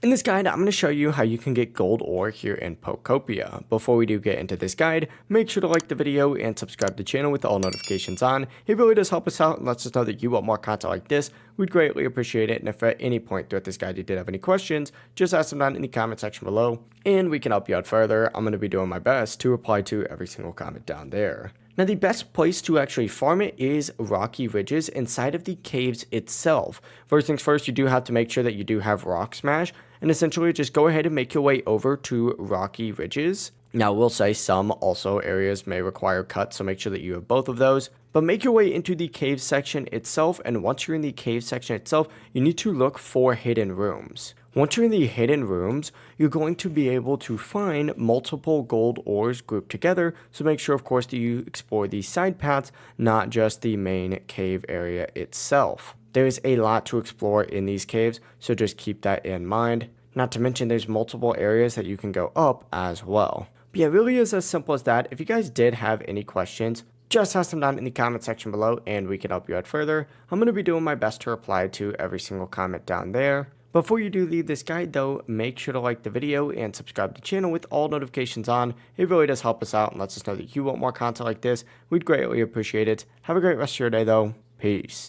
In this guide, I'm going to show you how you can get gold ore here in Pokopia. Before we do get into this guide, make sure to like the video and subscribe to the channel with all notifications on. It really does help us out and lets us know that you want more content like this. We'd greatly appreciate it, and if at any point throughout this guide you did have any questions, just ask them down in the comment section below, and we can help you out further. I'm going to be doing my best to reply to every single comment down there. Now, the best place to actually farm it is rocky ridges inside of the caves itself. First things first, you do have to make sure that you do have rock smash, and essentially just go ahead and make your way over to rocky ridges. Now, we'll say some also areas may require cuts, so make sure that you have both of those. But make your way into the cave section itself, and once you're in the cave section itself, you need to look for hidden rooms. Once you're in the hidden rooms, you're going to be able to find multiple gold ores grouped together, so make sure, of course, that you explore these side paths, not just the main cave area itself. There's a lot to explore in these caves, so just keep that in mind. Not to mention, there's multiple areas that you can go up as well. But yeah, it really is as simple as that. If you guys did have any questions, just ask them down in the comment section below, and we can help you out further. I'm going to be doing my best to reply to every single comment down there. Before you do leave this guide though, make sure to like the video and subscribe to the channel with all notifications on. It really does help us out and lets us know that you want more content like this. We'd greatly appreciate it. Have a great rest of your day though. Peace.